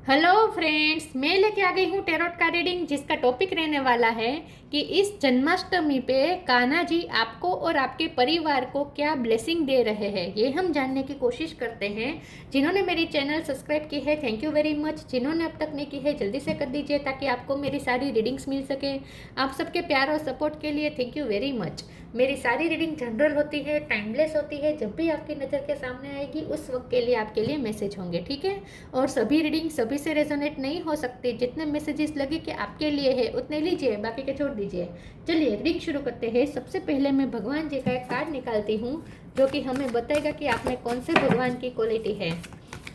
Hello friends, मैं लेके आ गई हूँ टेरोट का रीडिंग, जिसका टॉपिक रहने वाला है कि इस जन्माष्टमी पे कान्हा जी आपको और आपके परिवार को क्या ब्लेसिंग दे रहे हैं। ये हम जानने की कोशिश करते हैं। जिन्होंने मेरी चैनल सब्सक्राइब की है, थैंक यू वेरी मच। जिन्होंने अब तक नहीं की है, जल्दी से कर दीजिए ताकि आपको मेरी सारी रीडिंग्स मिल सके। आप सबके प्यार और सपोर्ट के लिए थैंक यू वेरी मच। मेरी सारी रीडिंग जनरल होती है, टाइमलेस होती है। जब भी आपकी नज़र के सामने आएगी उस वक्त के लिए आपके लिए मैसेज होंगे, ठीक है। और सभी रीडिंग सभी से रेजोनेट नहीं हो सकती। जितने मैसेजेस लगे कि आपके लिए है उतने लीजिए, बाकी के छोड़ दीजिए। चलिए रीडिंग शुरू करते हैं। सबसे पहले मैं भगवान जी का एक कार्ड निकालती हूँ जो कि हमें बताएगा कि आप में कौन से भगवान की क्वालिटी है।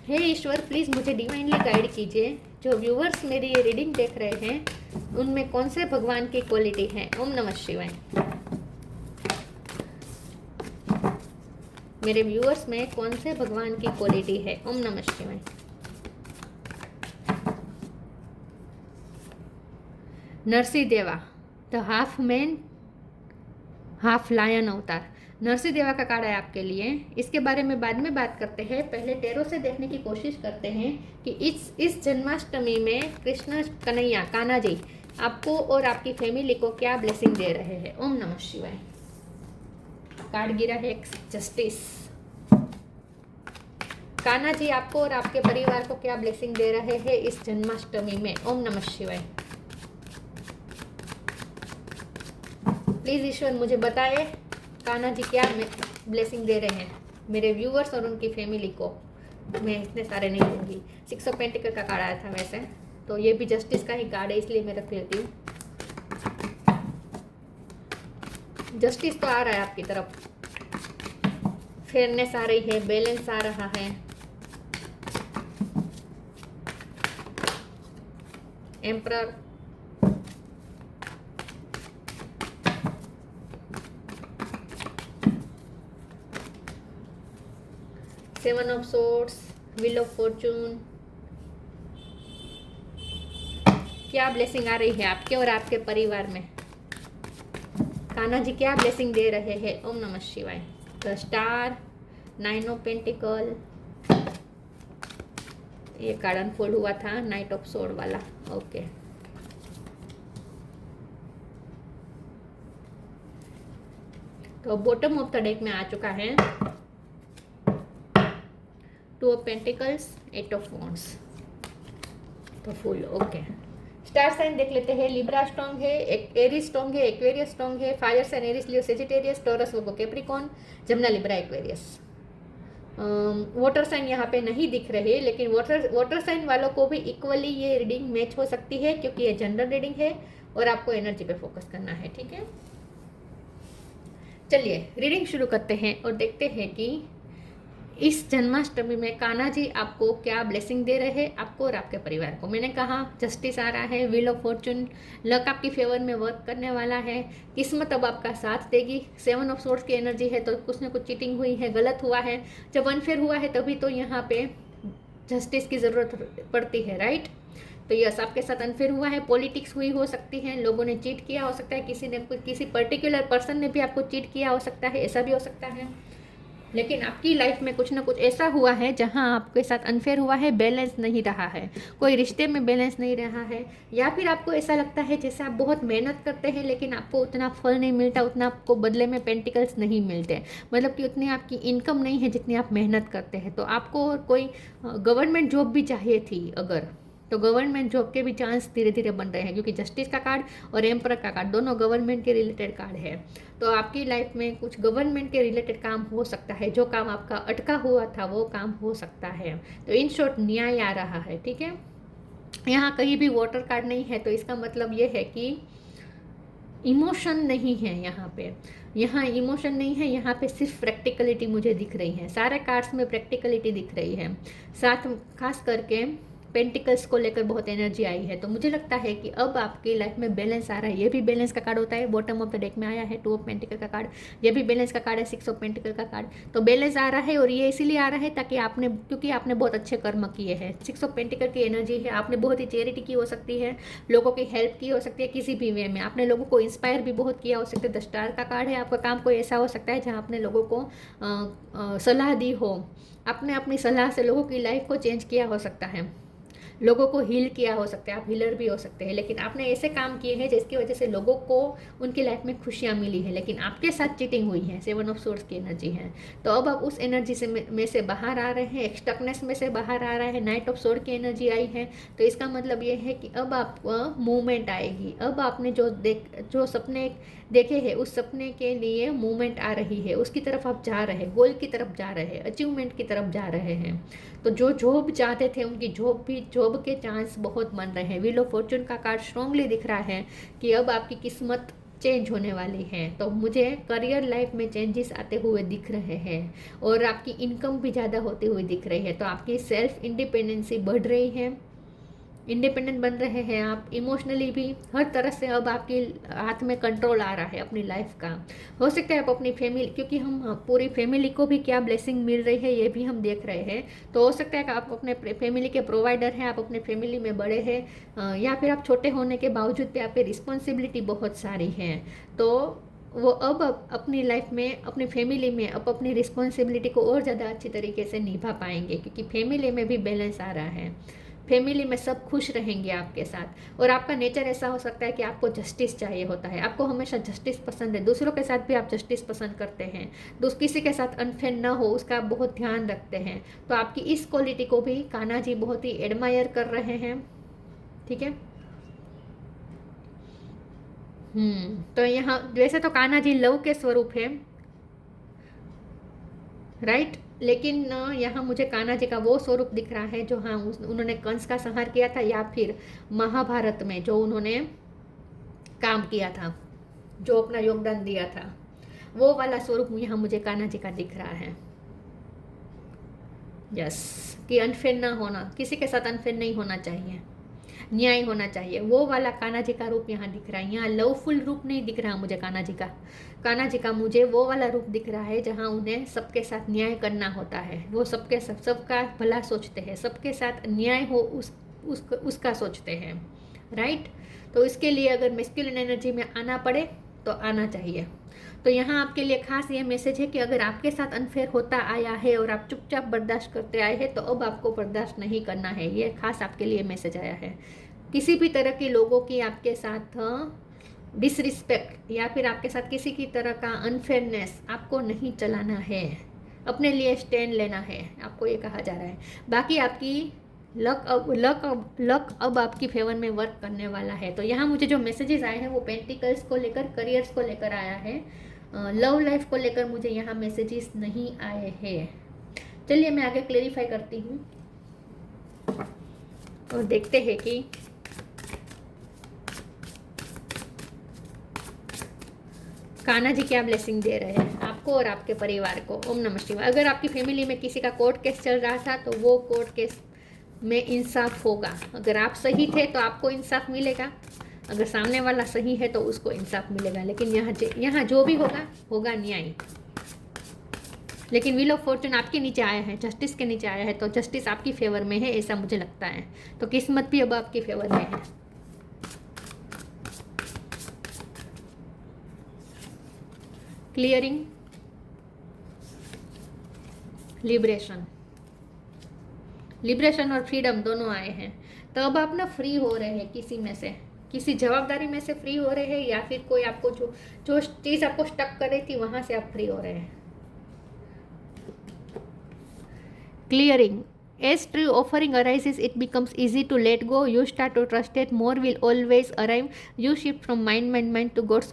हे ईश्वर, प्लीज़ मुझे डिवाइनली गाइड कीजिए। जो व्यूअर्स मेरी ये रीडिंग देख रहे हैं उनमें कौन से भगवान की क्वालिटी है। ओम नमः शिवाय। मेरे व्यूअर्स में कौन से भगवान की क्वालिटी है। ओम नमः शिवाय। Narasimha Deva, the half man half lion avatar. Narasimha देवा का कार्ड है आपके लिए। इसके बारे में बाद में बात करते हैं। पहले टेरो से देखने की कोशिश करते हैं कि इस जन्माष्टमी में कृष्ण कन्हैया कान्हा जी आपको और आपकी फैमिली को क्या ब्लेसिंग दे रहे हैं। ओम नमः शिवाय। कार्ड गिरा है जस्टिस। कान्हा जी आपको और आपके परिवार को क्या ब्लेसिंग दे रहे हैं इस जन्माष्टमी में। ओम नमः शिवाय। प्लीज़ ईश्वर मुझे बताए कान्हा जी क्या ब्लेसिंग दे रहे हैं मेरे व्यूअर्स और उनकी फैमिली को। मैं इतने सारे नहीं दूंगी। 6 ऑफ पेंटिकल का कार्ड आया था वैसे तो ये भी जस्टिस का ही कार्ड है, इसलिए मैं रख लेती हूँ। जस्टिस तो आ रहा है आपकी तरफ, फेयरनेस आ रही है, बैलेंस आ रहा है। Emperor, seven of swords, wheel of Fortune. क्या ब्लेसिंग आ रही है आपके और आपके परिवार में। कान्हा जी क्या ब्लेसिंग दे रहे हैं। ओम नमः शिवाय। The star, 9 of pentacle. ये कार्ड अनफोल्ड हुआ था, नाइट ऑफ सोर्ड वाला। ओके, तो बॉटम ऑफ द डेक में आ चुका है 2 ऑफ पेंटिकल्स, 8 ऑफ वॉन्ड्स, तो फुल। ओके, स्टार साइन देख लेते हैं। लिब्रा स्ट्रॉन्ग है, एरीज स्ट्रॉन्ग है, एक्वेरियस स्ट्रॉन्ग है, fire sign Aries, Leo Sagittarius, Taurus, Virgo, Capricorn, Gemini, Libra, Aquarius. Water sign यहाँ पे नहीं दिख रहे, लेकिन वाटर साइन वालों को भी इक्वली ये रीडिंग मैच हो सकती है क्योंकि ये जनरल रीडिंग है और आपको एनर्जी पे फोकस करना है, ठीक है। चलिए रीडिंग शुरू करते हैं और देखते हैं कि इस जन्माष्टमी में कान्हा जी आपको क्या ब्लेसिंग दे रहे हैं, आपको और आपके परिवार को। मैंने कहा जस्टिस आ रहा है, व्हील ऑफ फॉर्चून, लक आपकी फेवर में वर्क करने वाला है, किस्मत अब आपका साथ देगी। 7 ऑफ सोर्ड्स की एनर्जी है, तो कुछ ना कुछ चीटिंग हुई है, गलत हुआ है। जब अनफेयर हुआ है तभी तो यहाँ पे जस्टिस की ज़रूरत पड़ती है, राइट। तो यस, आपके साथ अनफेयर हुआ है, पॉलिटिक्स हुई हो सकती है, लोगों ने चीट किया हो सकता है, किसी ने किसी पर्टिकुलर पर्सन ने भी आपको चीट किया हो सकता है, ऐसा भी हो सकता है। लेकिन आपकी लाइफ में कुछ ना कुछ ऐसा हुआ है जहां आपके साथ अनफेयर हुआ है, बैलेंस नहीं रहा है, कोई रिश्ते में बैलेंस नहीं रहा है, या फिर आपको ऐसा लगता है जैसे आप बहुत मेहनत करते हैं लेकिन आपको उतना फल नहीं मिलता, उतना आपको बदले में पेंटिकल्स नहीं मिलते, मतलब कि उतनी आपकी इनकम नहीं है जितनी आप मेहनत करते हैं। तो आपको कोई गवर्नमेंट जॉब भी चाहिए थी अगर, तो गवर्नमेंट जॉब के भी चांस धीरे धीरे बन रहे हैं क्योंकि जस्टिस का कार्ड और एम्परर का कार्ड दोनों गवर्नमेंट के रिलेटेड कार्ड है। तो आपकी लाइफ में कुछ गवर्नमेंट के रिलेटेड काम हो सकता है, जो काम आपका अटका हुआ था वो काम हो सकता है। तो इन शॉर्ट न्याय आ रहा है, ठीक है। यहाँ कहीं भी वोटर कार्ड नहीं है, तो इसका मतलब ये है कि इमोशन नहीं है यहाँ पे। यहाँ इमोशन नहीं है, यहाँ पे सिर्फ प्रैक्टिकलिटी मुझे दिख रही है। सारे कार्ड्स में प्रैक्टिकलिटी दिख रही है, साथ खास करके पेंटिकल्स को लेकर बहुत एनर्जी आई है। तो मुझे लगता है कि अब आपकी लाइफ में बैलेंस आ रहा है। ये भी बैलेंस का कार्ड होता है, बॉटम ऑफ द डेक में आया है 2 ऑफ पेंटिकल का कार्ड, ये भी बैलेंस का कार्ड है 6 ऑफ पेंटिकल का कार्ड। तो बैलेंस आ रहा है और ये इसीलिए आ रहा है ताकि आपने, क्योंकि आपने बहुत अच्छे कर्म किए हैं। 6 ऑफ पेंटिकल की एनर्जी है, आपने बहुत ही चैरिटी की हो सकती है, लोगों की हेल्प की हो सकती है, किसी भी वे में आपने लोगों को इंस्पायर भी बहुत किया हो सकता है। 10 स्टार का कार्ड है, आपका काम कोई ऐसा हो सकता है जहाँ आपने लोगों को सलाह दी हो, आपने अपनी सलाह से लोगों की लाइफ को चेंज किया हो सकता है। लोगों को हील किया हो सकता है, आप हीलर भी हो सकते हैं, लेकिन आपने ऐसे काम किए हैं जिसकी वजह से लोगों को उनकी लाइफ में खुशियाँ मिली है, लेकिन आपके साथ चीटिंग हुई है। 7 ऑफ सोर्ड्स की एनर्जी है। तो अब आप उस एनर्जी से में से बाहर आ रहे हैं, एक स्टकनेस में से बाहर आ रहा है। नाइट ऑफ सोर्ड की एनर्जी आई है, तो इसका मतलब ये है कि अब आपको मूवमेंट आएगी। अब आपने जो सपने देखे हैं उस सपने के लिए मूवमेंट आ रही है, उसकी तरफ आप जा रहे हैं, गोल की तरफ जा रहे हैं, अचीवमेंट की तरफ जा रहे हैं। तो जो जॉब चाहते थे उनकी जॉब के चांस बहुत बन रहे हैं। व्हील ऑफ फॉर्चून का कार्ड स्ट्रांगली दिख रहा है कि अब आपकी किस्मत चेंज होने वाली है। तो मुझे करियर लाइफ में चेंजेस आते हुए दिख रहे हैं और आपकी इनकम भी ज़्यादा होती हुई दिख रही है। तो आपकी सेल्फ इंडिपेंडेंसी बढ़ रही है, इंडिपेंडेंट बन रहे हैं आप, इमोशनली भी हर तरह से अब आपके हाथ में कंट्रोल आ रहा है अपनी लाइफ का। हो सकता है आप अपनी फैमिली, क्योंकि हम पूरी फैमिली को भी क्या ब्लेसिंग मिल रही है ये भी हम देख रहे हैं। तो हो सकता है कि आप अपने फैमिली के प्रोवाइडर हैं, आप अपने फैमिली में बड़े हैं, या फिर आप छोटे होने के बावजूद भी आप पे रिस्पॉन्सिबिलिटी बहुत सारी है। तो वो अब अपनी लाइफ में, अपनी फैमिली में अब अपनी रिस्पॉन्सिबिलिटी को और ज़्यादा अच्छी तरीके से निभा पाएंगे, क्योंकि फैमिली में भी बैलेंस आ रहा है। फैमिली में सब खुश रहेंगे आपके साथ। और आपका नेचर ऐसा हो सकता है कि आपको जस्टिस चाहिए होता है, आपको हमेशा जस्टिस पसंद है, दूसरों के साथ भी आप जस्टिस पसंद करते हैं, किसी के साथ अनफेयर ना हो उसका आप बहुत ध्यान रखते हैं। तो आपकी इस क्वालिटी को भी कान्हा जी बहुत ही एडमायर कर रहे हैं। ठीक है। तो यहाँ वैसे तो कान्हा जी लव के स्वरूप है, राइट, लेकिन यहाँ मुझे कान्हा जी का वो स्वरूप दिख रहा है जो, हाँ, उन्होंने कंस का संहार किया था, या फिर महाभारत में जो उन्होंने काम किया था, जो अपना योगदान दिया था, वो वाला स्वरूप यहाँ मुझे कान्हा जी का दिख रहा है। यस, कि अनफेयर ना होना, किसी के साथ अनफेयर नहीं होना चाहिए, न्याय होना चाहिए, वो वाला कान्हा जी का रूप यहाँ दिख रहा है। यहाँ लवफुल रूप नहीं दिख रहा मुझे कान्हा जी का मुझे वो वाला रूप दिख रहा है जहाँ उन्हें सबके साथ न्याय करना होता है। वो सबका भला सोचते हैं, सबके साथ न्याय हो उसका सोचते हैं, राइट। तो इसके लिए अगर मैस्कुलिन एनर्जी में आना पड़े तो आना चाहिए। तो यहाँ आपके लिए खास ये मैसेज है कि अगर आपके साथ अनफेयर होता आया है और आप चुपचाप बर्दाश्त करते आए हैं, तो अब आपको बर्दाश्त नहीं करना है। ये खास आपके लिए मैसेज आया है। किसी भी तरह के लोगों की आपके साथ डिसरिस्पेक्ट या फिर आपके साथ किसी की तरह का अनफेयरनेस आपको नहीं चलाना है, अपने लिए स्टैंड लेना है, आपको ये कहा जा रहा है। बाकी आपकी लक अब आपकी फेवर में वर्क करने वाला है। तो यहाँ मुझे जो मैसेजेस आए हैं वो पेंटिकल्स को लेकर, करियर्स को लेकर आया है। लव लाइफ को लेकर मुझे यहाँ मैसेजेस नहीं आए हैं। चलिए मैं आगे क्लेरिफाई करती हूँ और देखते हैं कि कान्हा जी क्या ब्लेसिंग दे रहे हैं आपको और आपके परिवार को। ओम नमः शिवाय। अगर आपकी फैमिली में किसी का कोर्ट केस चल रहा था तो वो कोर्ट केस में इंसाफ होगा। अगर आप सही थे तो आपको इंसाफ मिलेगा, अगर सामने वाला सही है तो उसको इंसाफ मिलेगा। लेकिन यहाँ जो भी होगा न्याय। लेकिन व्हील ऑफ फॉर्चून आपके नीचे आया है, जस्टिस के नीचे आया है, तो जस्टिस आपकी फेवर में है, ऐसा मुझे लगता है। तो किस्मत भी अब आपकी फेवर में है। क्लियरिंग, लिबरेशन और फ्रीडम दोनों आए हैं। तो अब आप ना फ्री हो रहे हैं, किसी में से, किसी जवाबदारी में से फ्री हो रहे हैं, या फिर कोई आपको जो चीज़ आपको स्टक कर रही थी वहाँ से आप फ्री हो रहे हैं। Clearing, as true offering arises, it becomes easy to let go. You start to trust it. More will always arrive. You shift from mind to God.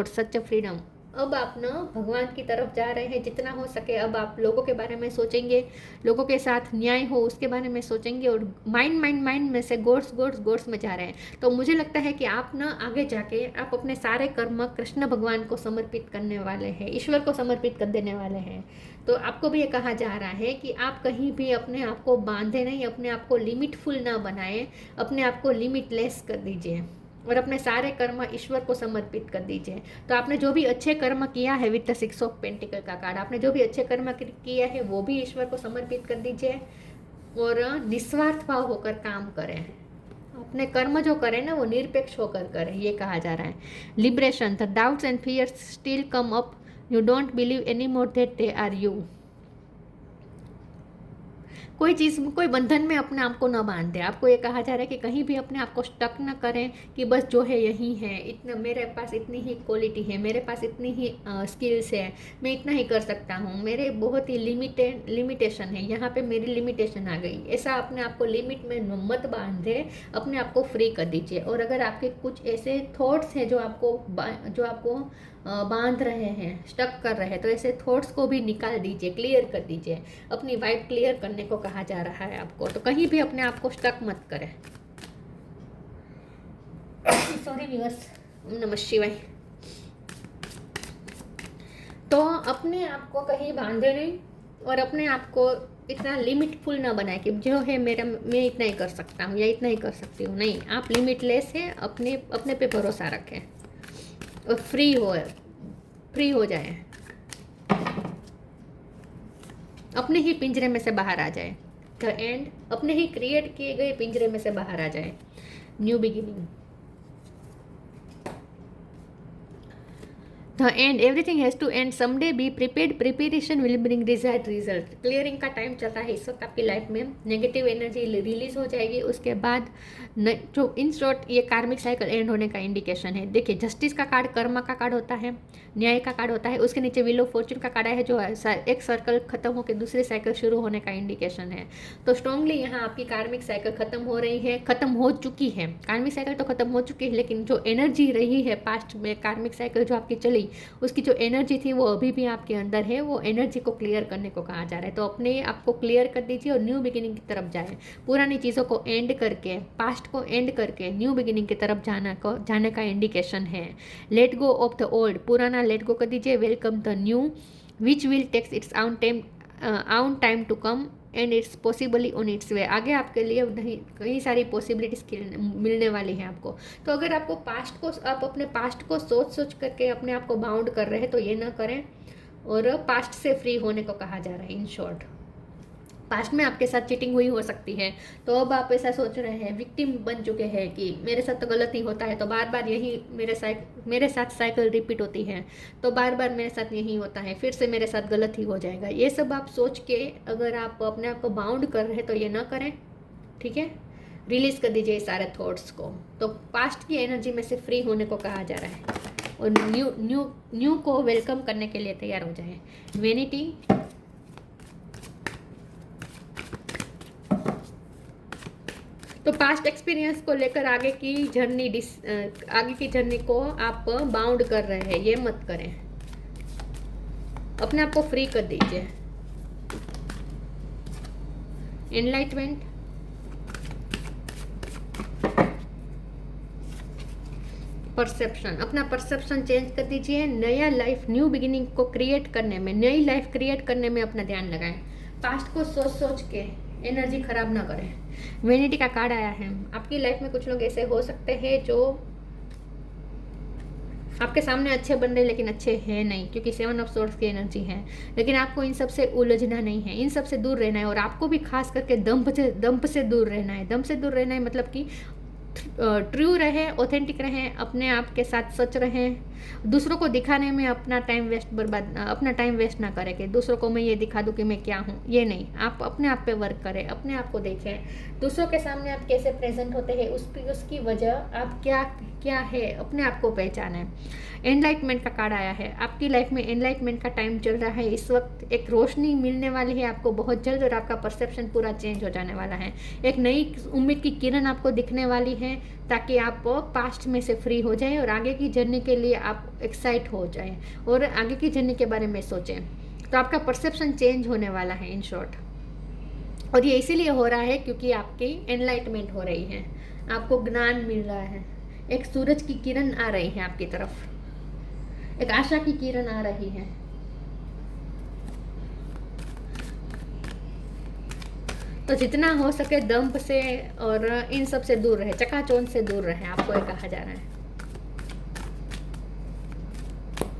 Such a freedom. अब आप ना भगवान की तरफ जा रहे हैं जितना हो सके। अब आप लोगों के बारे में सोचेंगे, लोगों के साथ न्याय हो उसके बारे में सोचेंगे, और माइंड में से गोड्स में जा रहे हैं। तो मुझे लगता है कि आप ना आगे जाके आप अपने सारे कर्म कृष्ण भगवान को समर्पित करने वाले हैं, ईश्वर को समर्पित कर देने वाले हैं। तो आपको भी ये कहा जा रहा है कि आप कहीं भी अपने आप को बांधे नहीं, अपने आप को लिमिटफुल ना बनाएं, अपने आप को लिमिटलेस कर दीजिए और अपने सारे कर्म ईश्वर को समर्पित कर दीजिए। तो आपने जो भी अच्छे कर्म किया है, विद द 6 ऑफ पेंटिकल का कार्ड, आपने जो भी अच्छे कर्म किया है वो भी ईश्वर को समर्पित कर दीजिए और निस्वार्थ भाव होकर काम करें। अपने कर्म जो करें ना वो निरपेक्ष होकर करें, ये कहा जा रहा है। Liberation, the doubts and fears still come up, you don't believe any more that they are you. कोई चीज़, कोई बंधन में अपने आप को न बांधे। आपको ये कहा जा रहा है कि कहीं भी अपने आप को स्टक न करें कि बस जो है यही है, इतना मेरे पास इतनी ही क्वालिटी है, मेरे पास इतनी ही स्किल्स है, मैं इतना ही कर सकता हूँ, मेरे बहुत ही लिमिटेशन है, यहाँ पे मेरी लिमिटेशन आ गई। ऐसा अपने आप को लिमिट में मत बांधे, अपने आप को फ्री कर दीजिए। और अगर आपके कुछ ऐसे थॉट्स हैं जो आपको बांध रहे हैं, स्टक कर रहे हैं, तो ऐसे थॉट्स को भी निकाल दीजिए, क्लियर कर दीजिए। अपनी वाइब क्लियर करने को कहा जा रहा है आपको। तो कहीं भी अपने आप को स्टक मत करें। सॉरी व्यूअर्स, नमः शिवाय। तो अपने आप को कहीं बांधे नहीं और अपने आप को इतना लिमिटफुल ना बनाए कि जो है मैं इतना ही कर सकता हूँ या इतना ही कर सकती हूँ। नहीं, आप लिमिटलेस हैं। अपने पे भरोसा रखें और फ्री हो जाए, अपने ही पिंजरे में से बाहर आ जाए। द एंड, अपने ही क्रिएट किए गए पिंजरे में से बाहर आ जाए। New beginning, the end, everything has to end someday, be prepared, preparation will bring desired result. Clearing का टाइम चल रहा है इस वक्त आपकी लाइफ में। नेगेटिव एनर्जी रिलीज हो जाएगी। उसके बाद जो इन शॉर्ट ये कार्मिक साइकिल एंड होने का इंडिकेशन है। देखिए, जस्टिस का कार्ड कर्मा का कार्ड होता है, न्याय का कार्ड होता है। उसके नीचे व्हील ऑफ फॉर्चून का कार्ड है, जो एक सर्कल खत्म होकर दूसरे साइकिल शुरू होने का इंडिकेशन है। तो स्ट्रांगली यहाँ आपकी कार्मिक साइकिल खत्म हो रही है, खत्म हो चुकी है। कार्मिक साइकिल तो खत्म हो चुकी है, लेकिन जो एनर्जी रही है पास्ट में, कार्मिक साइकिल जो आपकी चली, उसकी जो एनर्जी थी वो अभी भी आपके अंदर है। वो एनर्जी को क्लियर करने को कहा जा रहा है। तो अपने आप को क्लियर कर दीजिए और न्यू बिगिनिंग की तरफ जाए। पुरानी चीज़ों को एंड करके, पास्ट को एंड करके न्यू बिगिनिंग की तरफ जाने का इंडिकेशन है। Let go of the old, पुराना लेट गो कर दीजिए। Welcome the new which will takes its own time to come and it's possibly on its way. आगे आपके लिए कई सारी पॉसिबिलिटीज मिलने वाली हैं आपको। तो अगर आपको आप अपने पास्ट को सोच करके अपने आप को बाउंड कर रहे हैं तो ये ना करें, और पास्ट से फ्री होने को कहा जा रहा है। इन शॉर्ट, पास्ट में आपके साथ चीटिंग हुई हो सकती है, तो अब आप ऐसा सोच रहे हैं, विक्टिम बन चुके हैं कि मेरे साथ तो गलत ही होता है, तो बार बार यही मेरे साथ साइकिल रिपीट होती है, तो बार बार मेरे साथ यही होता है, फिर से मेरे साथ गलत ही हो जाएगा। ये सब आप सोच के अगर आप अपने आप को बाउंड कर रहे हैं तो ये ना करें, ठीक है। रिलीज कर दीजिए सारे थॉट्स को। तो पास्ट की एनर्जी में से फ्री होने को कहा जा रहा है और न्यू को वेलकम करने के लिए तैयार हो जाए। वेनिटी, तो पास्ट एक्सपीरियंस को लेकर आगे की जर्नी को आप बाउंड कर रहे हैं, ये मत करें। अपने आप को फ्री कर दीजिए। एनलाइटमेंट, परसेप्शन, अपना परसेप्शन चेंज कर दीजिए। नया लाइफ, न्यू बिगिनिंग को क्रिएट करने में, नई लाइफ क्रिएट करने में अपना ध्यान लगाएं। पास्ट को सोच के एनर्जी खराब ना करें। वेनिटी का कार्ड आया है। आपकी लाइफ में कुछ लोग ऐसे हो सकते हैं जो आपके सामने अच्छे बन रहे लेकिन अच्छे हैं नहीं, क्योंकि 7 ऑफ सोर्ड्स की एनर्जी है। लेकिन आपको इन सब से उलझना नहीं है, इन सब से दूर रहना है। और आपको भी खास करके दंप से दूर रहना है। दम से दूर रहना है मतलब कि ट्रू रहें, ऑथेंटिक रहें, अपने आप के साथ सच रहें। दूसरों को दिखाने में अपना टाइम वेस्ट ना करें कि दूसरों को मैं ये दिखा दूं कि मैं क्या हूँ, ये नहीं। आप अपने आप पे वर्क करें, अपने आप को देखें। दूसरों के सामने आप कैसे प्रेजेंट होते हैं उसकी वजह आप क्या है, अपने आप को पहचानें। एनलाइटमेंट का कार्ड आया है। आपकी लाइफ में एनलाइटमेंट का टाइम चल रहा है इस वक्त। एक रोशनी मिलने वाली है आपको बहुत जल्द और आपका परसेप्शन पूरा चेंज हो जाने वाला है। एक नई उम्मीद की किरण आपको दिखने वाली है, ताकि आप पास्ट में से फ्री हो जाए और आगे की जर्नी के लिए आप एक्साइट हो जाए और आगे की जर्नी के बारे में सोचें। तो आपका परसेप्शन चेंज होने वाला है इन शॉर्ट। और ये इसीलिए हो रहा है क्योंकि आपकी एनलाइटमेंट हो रही है, आपको ज्ञान मिल रहा है। एक सूरज की किरण आ रही है आपकी तरफ, एक आशा की किरण आ रही है। तो जितना हो सके दंप से और इन सब से दूर रहे, चकाचौंध से दूर रहे, आपको ये कहा जा रहा है।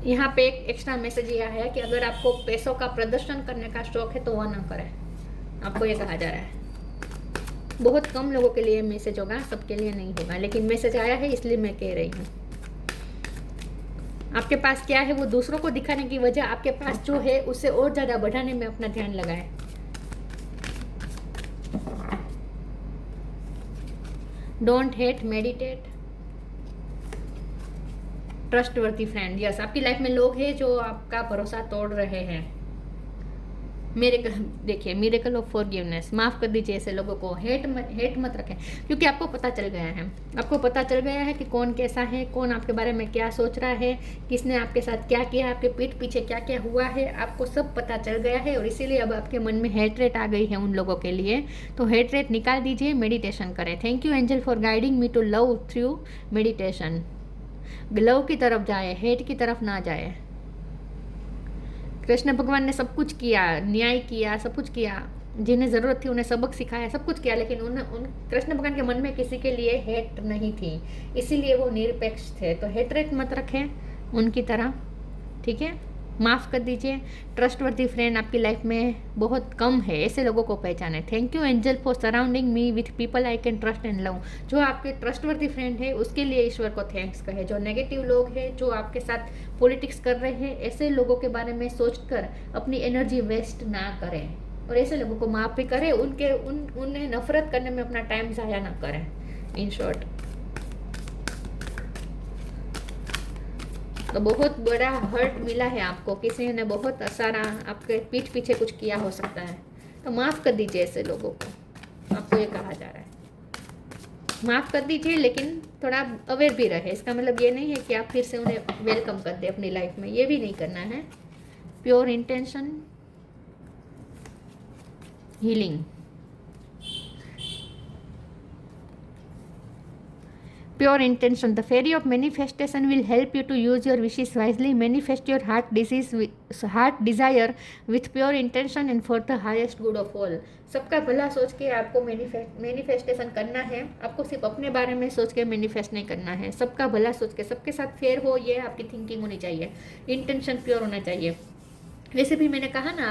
यहाँ पे एक एक्स्ट्रा मैसेज यह है कि अगर आपको पैसों का प्रदर्शन करने का शौक है तो वह ना करें, आपको ये कहा जा रहा है। बहुत कम लोगों के लिए मैसेज होगा, सबके लिए नहीं होगा, लेकिन मैसेज आया है इसलिए मैं कह रही हूँ। आपके पास क्या है वो दूसरों को दिखाने की वजह आपके पास जो है उससे और ज़्यादा बढ़ाने में अपना ध्यान लगाएं। Don't hate, meditate, trustworthy friend. Yes, आपकी लाइफ में लोग हैं जो आपका भरोसा तोड़ रहे हैं। देखिए, मिरेकल ऑफ फॉरगिवनेस, माफ कर दीजिए ऐसे लोगों को, हेट मत रखें, क्योंकि आपको पता चल गया है, आपको पता चल गया है कि कौन कैसा है, कौन आपके बारे में क्या सोच रहा है, किसने आपके साथ क्या किया, आपके पीठ पीछे क्या क्या हुआ है, आपको सब पता चल गया है। और इसीलिए अब आपके मन में हेटरेट आ गई है उन लोगों के लिए। तो हेटरेट निकाल दीजिए, मेडिटेशन करें। Thank you angel for guiding me to love through meditation. Love की तरफ जाए, हेट की तरफ ना जाए। कृष्ण भगवान ने सब कुछ किया, न्याय किया, सब कुछ किया, जिन्हें ज़रूरत थी उन्हें सबक सिखाया, सब कुछ किया, लेकिन कृष्ण भगवान के मन में किसी के लिए हेट नहीं थी, इसीलिए वो निरपेक्ष थे। तो हेटरेट मत रखें उनकी तरह, ठीक है। माफ़ कर दीजिए। ट्रस्टवर्थी फ्रेंड आपकी लाइफ में बहुत कम है, ऐसे लोगों को पहचाने। Thank you angel for surrounding me with people I can trust and love. जो आपके ट्रस्टवर्थी फ्रेंड है उसके लिए ईश्वर को थैंक्स कहे। जो नेगेटिव लोग हैं, जो आपके साथ पॉलिटिक्स कर रहे हैं, ऐसे लोगों के बारे में सोचकर अपनी एनर्जी वेस्ट ना करें, और ऐसे लोगों को माफ़ भी करें, उन्हें नफरत करने में अपना टाइम ज़ाया ना करें। इन शॉर्ट, तो बहुत बड़ा हर्ट मिला है आपको, किसी ने बहुत सारा आपके पीठ पीछे कुछ किया हो सकता है, तो माफ़ कर दीजिए ऐसे लोगों को, आपको ये कहा जा रहा है। माफ़ कर दीजिए, लेकिन थोड़ा अवेयर भी रहे। इसका मतलब ये नहीं है कि आप फिर से उन्हें वेलकम कर दे अपनी लाइफ में, ये भी नहीं करना है। Pure intention, healing. Pure intention. The fairy of manifestation will help you to use your wishes wisely. Manifest your heart desire with pure intention and for the highest good of all. सबका भला सोच के आपको manifestation करना है। आपको सिर्फ अपने बारे में सोच के मैनिफेस्ट नहीं करना है, सबका भला सोच के, सबके साथ फेयर हो, ये आपकी थिंकिंग होनी चाहिए। इंटेंशन प्योर होना चाहिए। वैसे भी मैंने कहा ना,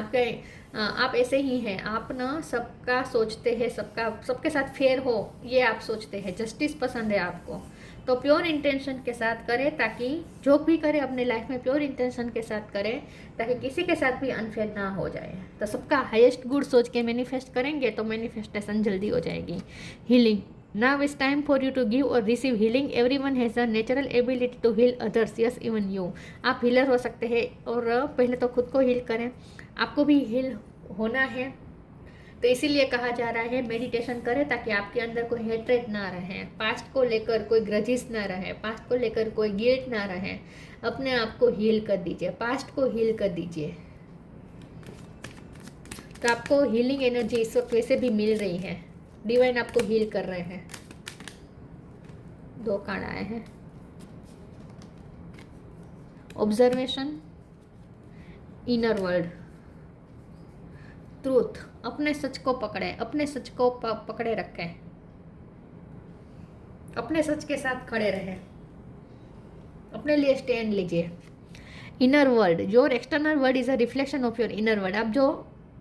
आप ऐसे ही हैं, आप ना सबका सोचते हैं, सबके साथ फेयर हो, ये आप सोचते हैं, जस्टिस पसंद है आपको। तो प्योर इंटेंशन के साथ करें, ताकि जो भी करें अपने लाइफ में प्योर इंटेंशन के साथ करें, ताकि किसी के साथ भी अनफेयर ना हो जाए। तो सबका हाईएस्ट गुड सोच के मैनिफेस्ट करेंगे तो मैनिफेस्टेशन जल्दी हो जाएगी। Healing. Now it's time for you to give or receive healing. Everyone has a natural ability to heal others. Yes, even you. आप हीलर हो सकते हैं, और पहले तो खुद को हील करें, आपको भी हील होना है। तो इसीलिए कहा जा रहा है मेडिटेशन करें, ताकि आपके अंदर कोई हेट्रेट ना रहे, पास्ट को लेकर कोई ग्रजिस ना रहे, पास्ट को लेकर कोई गिल्ट ना रहे। अपने आप को हील कर दीजिए, पास्ट को हील कर दीजिए। तो आपको हीलिंग एनर्जी इस वक्त वैसे भी मिल रही है, डिवाइन आपको हील कर रहे हैं। 2 कार्ड आए हैं। Observation, inner world, truth. अपने सच को पकड़े, अपने सच को पकड़े रखें, अपने सच के साथ खड़े रहें, अपने लिए स्टैंड लीजिए। Inner world, your external world is a reflection of your inner world. आप जो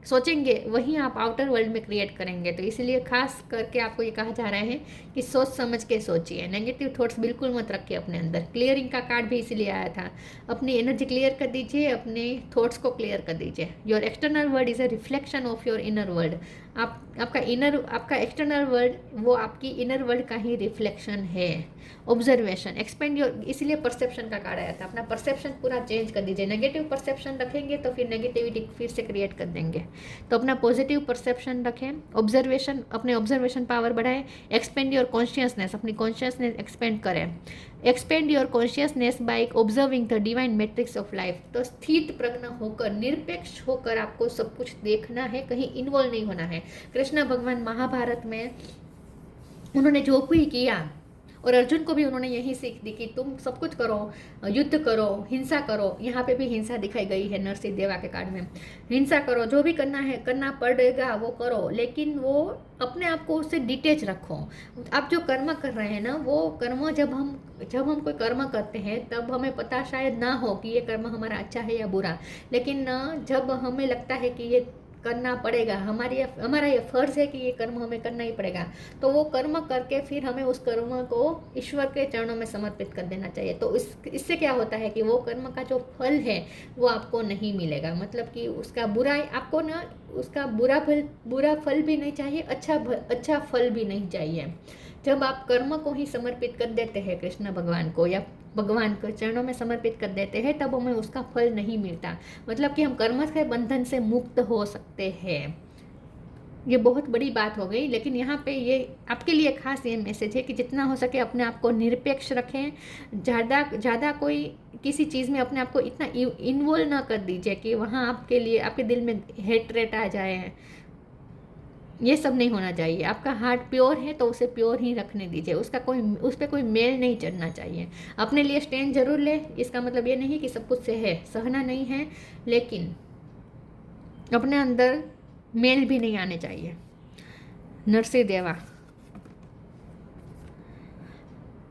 सोचेंगे वही आप आउटर वर्ल्ड में क्रिएट करेंगे। तो इसीलिए खास करके आपको ये कहा जा रहा है कि सोच समझ के सोचिए, नेगेटिव थॉट्स बिल्कुल मत रखिए अपने अंदर। क्लियरिंग का कार्ड भी इसीलिए आया था। अपनी एनर्जी क्लियर कर दीजिए, अपने थॉट्स को क्लियर कर दीजिए। Your external world is a reflection of your inner world. आपका एक्सटर्नल वर्ल्ड वो आपकी इनर वर्ल्ड का ही रिफ्लेक्शन है। ऑब्जर्वेशन, एक्सपेंड योर, इसलिए परसेप्शन का कार्ड आया था। अपना परसेप्शन पूरा चेंज कर दीजिए। नेगेटिव परसेप्शन रखेंगे तो फिर नेगेटिविटी फिर से क्रिएट कर देंगे। तो अपना पॉजिटिव परसेप्शन रखें। ऑब्जर्वेशन, अपने ऑब्जर्वेशन पावर बढ़ाएं। एक्सपेंड योर कॉन्शियसनेस, अपनी कॉन्शियसनेस एक्सपेंड करें। Expand your consciousness by observing the divine matrix of life. तो स्थित प्रज्ञ होकर, निरपेक्ष होकर आपको सब कुछ देखना है, कहीं इन्वॉल्व नहीं होना है। कृष्ण भगवान महाभारत में उन्होंने जो भी किया, और अर्जुन को भी उन्होंने यही सीख दी कि तुम सब कुछ करो, युद्ध करो, हिंसा करो। यहाँ पे भी हिंसा दिखाई गई है नरसिंह देवा के कार्ड में। हिंसा करो, जो भी करना है करना पड़ेगा वो करो, लेकिन वो अपने आप को उससे डिटेच रखो। आप जो कर्म कर रहे हैं ना, वो कर्म जब हम कोई कर्म करते हैं तब हमें पता शायद ना हो कि ये कर्म हमारा अच्छा है या बुरा, लेकिन जब हमें लगता है कि ये करना पड़ेगा, हमारा ये फर्ज है कि ये कर्म हमें करना ही पड़ेगा, तो वो कर्म करके फिर हमें उस कर्म को ईश्वर के चरणों में समर्पित कर देना चाहिए। तो इससे क्या होता है कि वो कर्म का जो फल है वो आपको नहीं मिलेगा। मतलब कि उसका बुरा, आपको ना उसका बुरा फल भी नहीं चाहिए, अच्छा फल भी नहीं चाहिए। जब आप कर्म को ही समर्पित कर देते हैं कृष्ण भगवान को या भगवान के चरणों में समर्पित कर देते हैं, तब हमें उसका फल नहीं मिलता। मतलब कि हम कर्म के बंधन से मुक्त हो सकते हैं। ये बहुत बड़ी बात हो गई, लेकिन यहाँ पे ये आपके लिए खास ये मैसेज है कि जितना हो सके अपने आप को निरपेक्ष रखें। ज़्यादा कोई किसी चीज़ में अपने आप को इतना इन्वॉल्व ना कर दीजिए कि वहाँ आपके लिए आपके दिल में हेटरेट आ जाए। ये सब नहीं होना चाहिए। आपका हार्ट प्योर है तो उसे प्योर ही रखने दीजिए, उस पर कोई मेल नहीं चढ़ना चाहिए। अपने लिए स्टैंड जरूर ले, इसका मतलब ये नहीं कि सब कुछ से है, सहना नहीं है, लेकिन अपने अंदर मेल भी नहीं आने चाहिए। नरसिंह देवा,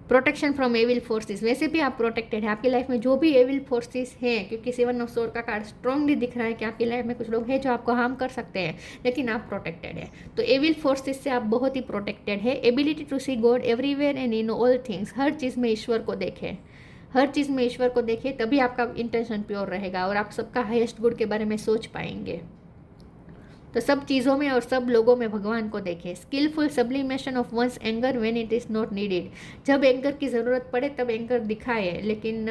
प्रोटेक्शन फ्रॉम एविल फोर्सेस, वैसे भी आप प्रोटेक्टेड है। आपकी लाइफ में जो भी एविल फोर्सेस हैं, क्योंकि 7 ऑफ सोर्ड का कार्ड स्ट्रांगली दिख रहा है कि आपकी लाइफ में कुछ लोग हैं जो आपको हार्म कर सकते हैं, लेकिन आप प्रोटेक्टेड है। तो एविल फोर्सेस से आप बहुत ही प्रोटेक्टेड है। Ability to see God everywhere and in all things, हर चीज़ में ईश्वर को देखें, हर चीज़ में ईश्वर को देखें, तभी आपका इंटेंशन प्योर रहेगा और आप सबका हाईएस्ट गुड के बारे में सोच पाएंगे। तो सब चीज़ों में और सब लोगों में भगवान को देखें। Skilful sublimation of one's anger when it is not needed, जब एंगर की ज़रूरत पड़े तब एंगर दिखाए, लेकिन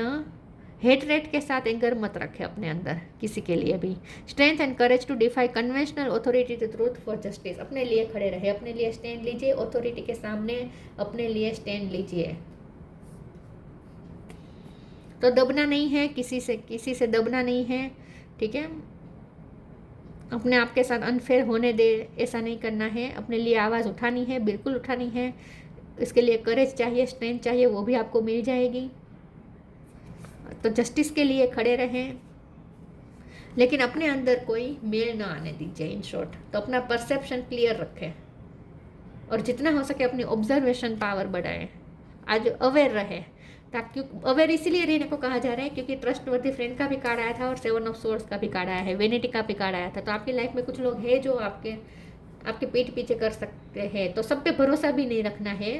हेट रेट के साथ एंगर मत रखें अपने अंदर किसी के लिए भी। Strength and courage to defy conventional authority to truth for justice, अपने लिए खड़े रहे, अपने लिए स्टैंड लीजिए, ऑथोरिटी के सामने अपने लिए स्टैंड लीजिए। तो दबना नहीं है, किसी से दबना नहीं है, ठीक है। अपने आप के साथ अनफेयर होने दे, ऐसा नहीं करना है। अपने लिए आवाज़ उठानी है, बिल्कुल उठानी है। इसके लिए करेज चाहिए, स्ट्रेंथ चाहिए, वो भी आपको मिल जाएगी। तो जस्टिस के लिए खड़े रहें, लेकिन अपने अंदर कोई मेल ना आने दीजिए। इन शॉर्ट, तो अपना परसेप्शन क्लियर रखें और जितना हो सके अपनी ऑब्जर्वेशन पावर बढ़ाएं। आज अवेयर रहे, ताकि अवेयर इसीलिए रहने को कहा जा रहा है क्योंकि ट्रस्टवर्दी फ्रेंड का भी कार्ड आया था और 7 ऑफ सोर्ड्स का भी कार्ड आया है, वेनिटी का भी कार्ड आया था। तो आपकी लाइफ में कुछ लोग हैं जो आपके पीठ पीछे कर सकते हैं, तो सब पे भरोसा भी नहीं रखना है।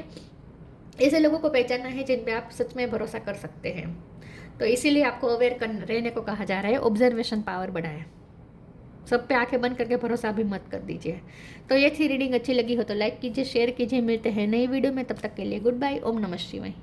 ऐसे लोगों को पहचानना है जिन पे आप सच में भरोसा कर सकते हैं। तो इसीलिए आपको अवेयर रहने को कहा जा रहा है, ऑब्जर्वेशन पावर बढ़ाए। सब पे आंखें बंद करके भरोसा भी मत कर दीजिए। तो ये थी रीडिंग, अच्छी लगी हो तो लाइक कीजिए, शेयर कीजिए। मिलते हैं नई वीडियो में, तब तक के लिए गुड बाय। ओम नमः शिवाय।